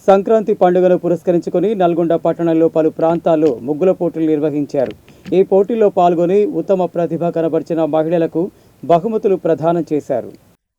సంక్రాంతి పండుగను పురస్కరించుకొని నల్గొండ పట్టణంలో పలు ప్రాంతాల్లో ముగ్గుల పోటీలు నిర్వహించారు. ఈ పోటీల్లో పాల్గొని ఉత్తమ ప్రతిభ కనబర్చిన మహిళలకు బహుమతులు ప్రదానం చేశారు.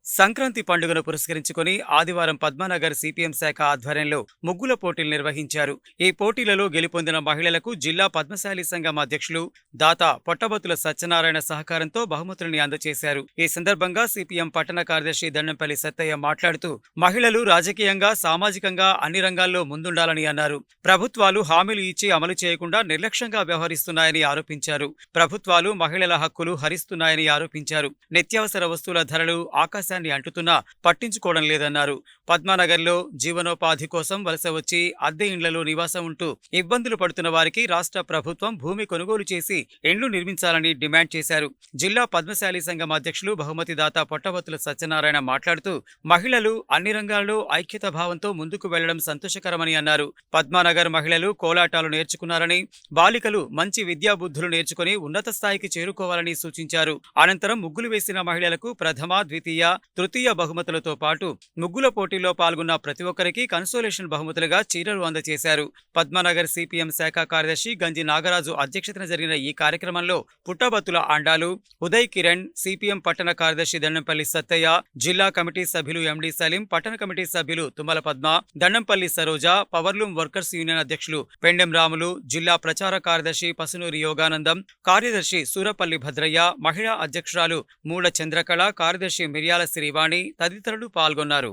సంక్రాంతి పండుగను పురస్కరించుకొని ఆదివారం పద్మానగర్ సిపిఎం శాఖ ఆధ్వర్యంలో ముగ్గుల పోటీలు నిర్వహించారు. ఈ పోటీలలో గెలుపొందిన మహిళలకు జిల్లా పద్మశాలి సంఘం అధ్యక్షులు దాత పొట్టబొత్తుల సత్యనారాయణ సహకారంతో బహుమతులని అందజేశారు. ఈ సందర్భంగా సిపిఎం పట్టణ కార్యదర్శి దండంపల్లి సత్తయ్య మాట్లాడుతూ మహిళలు రాజకీయంగా, సామాజికంగా అన్ని రంగాల్లో ముందుండాలని అన్నారు. ప్రభుత్వాలు హామీలు ఇచ్చి అమలు చేయకుండా నిర్లక్ష్యంగా వ్యవహరిస్తున్నాయని ఆరోపించారు. ప్రభుత్వాలు మహిళల హక్కులు హరిస్తున్నాయని ఆరోపించారు. నిత్యావసర వస్తువుల ధరలు ఆకాశాన్ని అంటుతున్నా పట్టించుకోవడం లేదన్నారు. పద్మానగర్లో జీవనోపాధి కోసం వలస వచ్చి అద్దె ఇండ్లలో నివాసం ఉంటూ ఇబ్బందులు పడుతున్న వారికి రాష్ట్ర ప్రభుత్వం భూమి కొనుగోలు చేసి ఇండ్లు నిర్మించాలని డిమాండ్ చేశారు. జిల్లా పద్మశాలి సంఘం అధ్యక్షులు బహుమతి దాత పొట్టబొత్తుల సత్యనారాయణ మాట్లాడుతూ మహిళలు అన్ని రంగాల్లో ఐక్యత భావంతో ముందుకు వెళ్లడం సంతోషకరమని అన్నారు. పద్మానగర్ మహిళలు కోలాటాలు నేర్చుకున్నారని, బాలికలు మంచి విద్యాబుద్ధులు నేర్చుకుని ఉన్నత స్థాయికి చేరుకోవాలని సూచించారు. అనంతరం ముగ్గులు వేసిన మహిళలకు ప్రథమ, ద్వితీయ, తృతీయ బహుమతులతో పాటు ముగ్గుల పోటీల్లో పాల్గొన్న ప్రతి ఒక్కరికి కన్సోలేషన్ బహుమతులుగా చీరలు అందజేశారు. పద్మనగర్ సిపిఎం శాఖ కార్యదర్శి గంజి నాగరాజు అధ్యక్షతన జరిగిన ఈ కార్యక్రమంలో పుట్టబత్తుల ఆండాలు, ఉదయ్ కిరణ్, సిపిఎం పట్టణ కార్యదర్శి దండంపల్లి సత్తయ్య, జిల్లా కమిటీ సభ్యులు ఎండి సలీం, పట్టణ కమిటీ సభ్యులు Tummala Padma, Dandampalli Saroja, powerloom workers union అధ్యక్షులు పెండెం రాములు, జిల్లా ప్రచార కార్యదర్శి పసునూరి యోగానందం, కార్యదర్శి సూరపల్లి భద్రయ్య, మహిళా అధ్యక్షురాలు మూల చంద్రకళ, కార్యదర్శి మిర్యాల శ్రీవాణి తదితరులు పాల్గొన్నారు.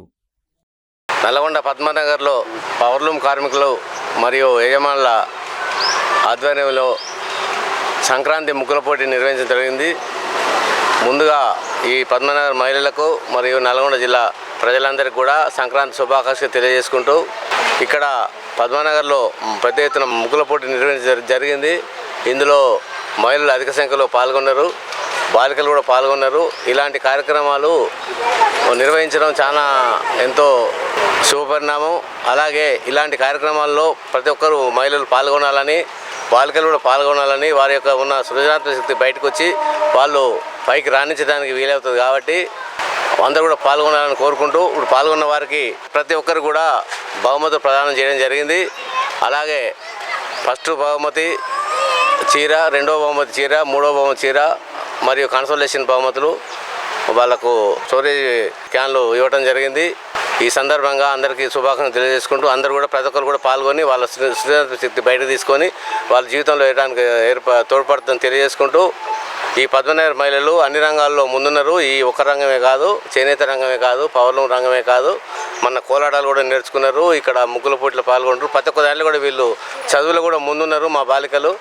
నల్గొండ పద్మనగర్లో పవర్లూమ్ కార్మికులు మరియు యజమానుల ఆధ్వర్యంలో సంక్రాంతి ముగ్గుల పోటీ నిర్వహించడం జరిగింది. ముందుగా ఈ పద్మనగర్ మహిళలకు మరియు నల్గొండ జిల్లా ప్రజలందరికీ కూడా సంక్రాంతి శుభాకాంక్షలు తెలియజేసుకుంటూ ఇక్కడ పద్మనగర్లో పెద్ద ఎత్తున ముగ్గుల పోటీ నిర్వహించడం జరిగింది. ఇందులో మహిళలు అధిక సంఖ్యలో పాల్గొన్నారు, బాలికలు కూడా పాల్గొన్నారు. ఇలాంటి కార్యక్రమాలు నిర్వహించడం చాలా ఎంతో శుభపరిణామం. అలాగే ఇలాంటి కార్యక్రమాల్లో ప్రతి ఒక్కరూ మహిళలు పాల్గొనాలని, బాలికలు కూడా పాల్గొనాలని, వారి యొక్క ఉన్న సృజనాత్మక శక్తి బయటకు వచ్చి వాళ్ళు పైకి రాణించడానికి వీలవుతుంది. కాబట్టి అందరూ కూడా పాల్గొనాలని కోరుకుంటూ ఇప్పుడు పాల్గొన్న వారికి ప్రతి ఒక్కరు కూడా బహుమతులు ప్రదానం చేయడం జరిగింది. అలాగే ఫస్ట్ బహుమతి చీర, రెండవ బహుమతి చీర, మూడవ బహుమతి చీర మరియు కన్సోలేషన్ బహుమతులు వాళ్లకు స్టోరేజ్ క్యాన్లు ఇవ్వడం జరిగింది. ఈ సందర్భంగా అందరికీ శుభాకాంక్షలు తెలియజేసుకుంటూ అందరూ కూడా ప్రతి ఒక్కరు కూడా పాల్గొని వాళ్ళ సృజనాత్మక శక్తి బయటకు తీసుకొని వాళ్ళ జీవితంలో వేయడానికి తోడ్పడుతుందని తెలియజేసుకుంటూ ఈ పద్మనగర్ మహిళలు అన్ని రంగాల్లో ముందున్నారు. ఈ ఒక రంగమే కాదు, చేనేత రంగమే కాదు, పవర్లూమ్ రంగమే కాదు, మన కోలాటాలు కూడా నేర్చుకున్నారు. ఇక్కడ ముగ్గుల పోటీలో పాల్గొంటారు. ప్రతి ఒక్క దాంట్లో కూడా వీళ్ళు చదువులు కూడా ముందున్నారు మా బాలికలు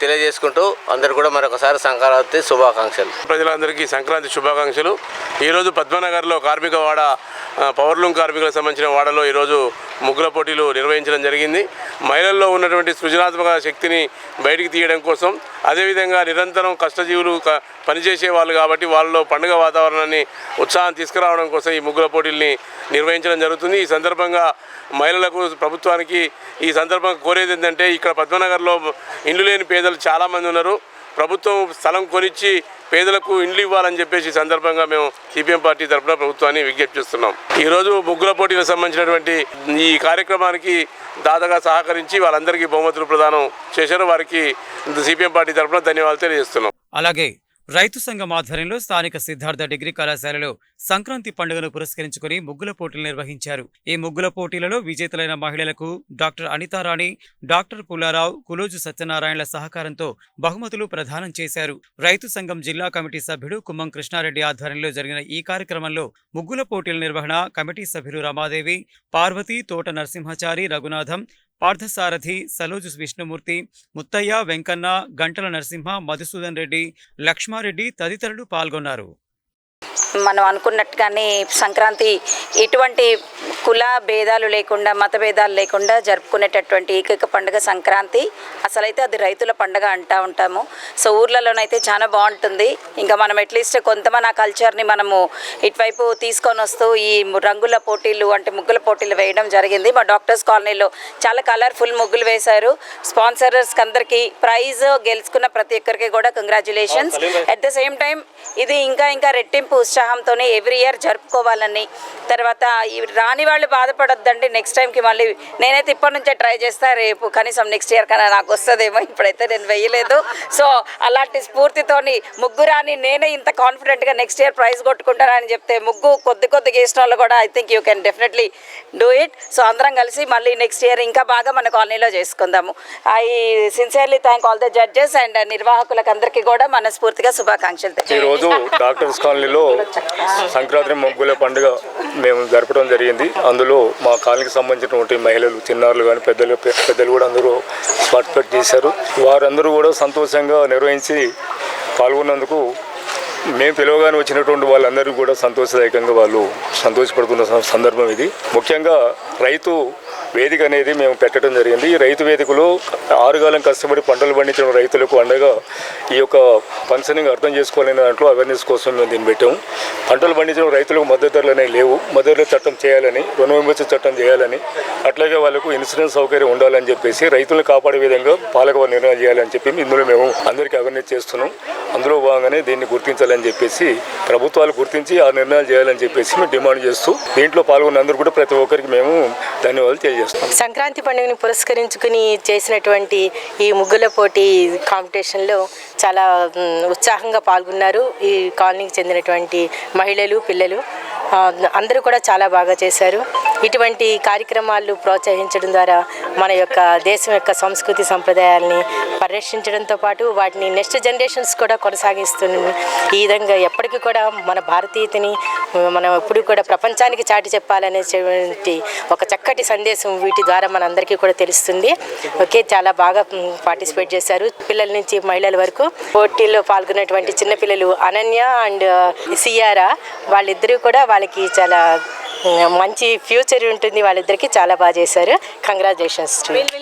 తెలియజేసుకుంటూ అందరు కూడా మరొకసారి సంక్రాంతి శుభాకాంక్షలు. ప్రజలందరికీ సంక్రాంతి శుభాకాంక్షలు. ఈరోజు పద్మనగర్లో కార్మిక వాడ, పవర్లూమ్ కార్మికులకు సంబంధించిన వాడలో ఈరోజు ముగ్గుల పోటీలు నిర్వహించడం జరిగింది. మహిళల్లో ఉన్నటువంటి సృజనాత్మక శక్తిని బయటికి తీయడం కోసం, అదేవిధంగా నిరంతరం కష్టజీవులు పనిచేసే వాళ్ళు కాబట్టి వాళ్ళలో పండుగ వాతావరణాన్ని, ఉత్సాహం తీసుకురావడం కోసం ఈ ముగ్గుల పోటీల్ని నిర్వహించడం జరుగుతుంది. ఈ సందర్భంగా మహిళలకు, ప్రభుత్వానికి ఈ సందర్భంగా కోరేది ఏంటంటే, ఇక్కడ పద్మనగర్లో ఇండ్లు లేని పేదలు చాలామంది ఉన్నారు. ప్రభుత్వం స్థలం కొనిచ్చి పేదలకు ఇండ్లు ఇవ్వాలని చెప్పేసి సందర్భంగా మేము సిపిఎం పార్టీ తరఫున ప్రభుత్వాన్ని విజ్ఞప్తి చేస్తున్నాం. ఈరోజు ముగ్గుల పోటీలకు సంబంధించినటువంటి ఈ కార్యక్రమానికి దాదాగా సహకరించి వాళ్ళందరికీ బహుమతులు ప్రదానం చేశారు. వారికి సిపిఎం పార్టీ తరఫున ధన్యవాదాలు తెలియజేస్తున్నాం. అలాగే రైతు సంఘం ఆధ్వర్యంలో స్థానిక సిద్ధార్థ డిగ్రీ కళాశాలలో సంక్రాంతి పండుగను పురస్కరించుకుని ముగ్గుల పోటీలు నిర్వహించారు. ఈ ముగ్గుల పోటీలలో విజేతలైన మహిళలకు డాక్టర్ అనితారాణి, డాక్టర్ పుల్లారావు, కులోజు సత్యనారాయణల సహకారంతో బహుమతులు ప్రదానం చేశారు. రైతు సంఘం జిల్లా కమిటీ సభ్యుడు కుమ్మం కృష్ణారెడ్డి ఆధ్వర్యంలో జరిగిన ఈ కార్యక్రమంలో ముగ్గుల పోటీల నిర్వహణ కమిటీ సభ్యులు రమాదేవి, పార్వతి, తోట నరసింహచారి, రఘునాథం, పార్థసారథి, సలోజు విష్ణుమూర్తి, ముత్తయ్య, వెంకన్న, గంటల నరసింహ, మధుసూదన్ రెడ్డి, లక్ష్మారెడ్డి తదితరులు పాల్గొన్నారు. మనం అనుకున్నట్టుగానే సంక్రాంతి ఎటువంటి కుల భేదాలు లేకుండా, మత భేదాలు లేకుండా జరుపుకునేటటువంటి ఏకైక పండుగ సంక్రాంతి. అసలైతే అది రైతుల పండుగ అంటూ ఉంటాము. సో ఊర్లలోనైతే చాలా బాగుంటుంది. ఇంకా మనం అట్లీస్ట్ కొంతమంది ఆ కల్చర్ని మనము ఇటువైపు తీసుకొని వస్తూ ఈ రంగుల పోటీలు అంటే ముగ్గుల పోటీలు వేయడం జరిగింది. మా డాక్టర్స్ కాలనీలో చాలా కలర్ఫుల్ ముగ్గులు వేశారు. స్పాన్సరర్స్కి అందరికీ ప్రైజ్ గెలుచుకున్న ప్రతి ఒక్కరికి కూడా congratulations. At the same time ఇది ఇంకా రెట్టింపు ఉత్సాహంతోనే ఎవ్రీ ఇయర్ జరుపుకోవాలని, తర్వాత ఈ రాని వాళ్ళు బాధపడొద్దండి, నెక్స్ట్ టైంకి మళ్ళీ నేనైతే ఇప్పటి నుంచే ట్రై చేస్తా, రేపు కనీసం నెక్స్ట్ ఇయర్ కన్నా నాకు వస్తుందేమో, ఇప్పుడైతే నేను వేయలేదు. సో అలాంటి స్ఫూర్తితోని ముగ్గురాని నేనే ఇంత కాన్ఫిడెంట్గా నెక్స్ట్ ఇయర్ ప్రైజ్ కొట్టుకుంటానని చెప్తే ముగ్గు కొద్దిగా వేసిన వాళ్ళు కూడా I think you can definitely do it. So అందరం కలిసి మళ్ళీ నెక్స్ట్ ఇయర్ ఇంకా బాగా మన కాలనీలో చేసుకుందాము. I sincerely thank all the judges and నిర్వాహకులకు అందరికీ కూడా మనస్ఫూర్తిగా శుభాకాంక్షలు. ఈరోజు డాక్టర్స్ కాలనీలో సంక్రాంతి ముగ్గుల పండుగ మేము జరపడం జరిగింది. అందులో మా కాలనీకి సంబంధించినటువంటి మహిళలు, చిన్నారులు కానీ పెద్దలు కూడా అందరూ పార్టిసిపేట్ చేశారు. వారందరూ కూడా సంతోషంగా నిర్వహించి పాల్గొన్నందుకు మేము పిలవగానే వచ్చినటువంటి వాళ్ళందరూ కూడా సంతోషదాయకంగా వాళ్ళు సంతోషపడుతున్న సందర్భం ఇది. ముఖ్యంగా రైతు వేదిక అనేది మేము పెట్టడం జరిగింది. ఈ రైతు వేదికలో 6 కాలం కష్టపడి పంటలు పండించిన రైతులకు అండగా ఈ యొక్క ఫంక్షనింగ్ అర్థం చేసుకోవాలనే దాంట్లో అవేర్నెస్ కోసం మేము దీన్ని పెట్టాము. పంటలు పండించిన రైతులకు మద్దతు ధరలు అనేవి లేవు, మద్దతు ధరల చట్టం చేయాలని, రుణ విమోచన చట్టం చేయాలని, అట్లాగే వాళ్ళకు ఇన్సూరెన్స్ సౌకర్యం ఉండాలని చెప్పేసి రైతులను కాపాడే విధంగా పాలక నిర్ణయాలు చేయాలని చెప్పి ఇందులో మేము అందరికీ అవేర్నెస్ చేస్తున్నాం. అందులో భాగంగానే దీన్ని గుర్తించాలని చెప్పేసి ప్రభుత్వాలు గుర్తించి ఆ నిర్ణయాలు చేయాలని చెప్పేసి మేము డిమాండ్ చేస్తూ దీంట్లో పాల్గొన్న అందరూ కూడా ప్రతి ఒక్కరికి మేము ధన్యవాదాలు తెలియజేస్తాం. సంక్రాంతి పండుగని పురస్కరించుకుని చేసినటువంటి ఈ ముగ్గుల పోటీ కాంపిటీషన్లో చాలా ఉత్సాహంగా పాల్గొన్నారు ఈ కాలనీకి చెందినటువంటి మహిళలు, పిల్లలు అందరూ కూడా చాలా బాగా చేశారు. ఇటువంటి కార్యక్రమాలు ప్రోత్సహించడం ద్వారా మన యొక్క దేశం యొక్క సంస్కృతి సంప్రదాయాల్ని పరిరక్షించడంతో పాటు వాటిని నెక్స్ట్ జనరేషన్స్ కూడా కొనసాగిస్తుంది. ఈ విధంగా ఎప్పటికీ కూడా మన భారతీయతని మనం ఎప్పుడు కూడా ప్రపంచానికి చాటి చెప్పాలనేటువంటి ఒక చక్కటి సందేశం వీటి ద్వారా మనందరికీ కూడా తెలుస్తుంది. ఓకే, చాలా బాగా పార్టిసిపేట్ చేశారు పిల్లల నుంచి మహిళల వరకు. పోటీల్లో పాల్గొన్నటువంటి చిన్నపిల్లలు అనన్య అండ్ సియారా వాళ్ళిద్దరూ కూడా వాళ్ళకి చాలా మంచి ఫ్యూచర్ ఉంటుంది. వాళ్ళిద్దరికీ చాలా బాగా చేశారు. కంగ్రాచులేషన్స్.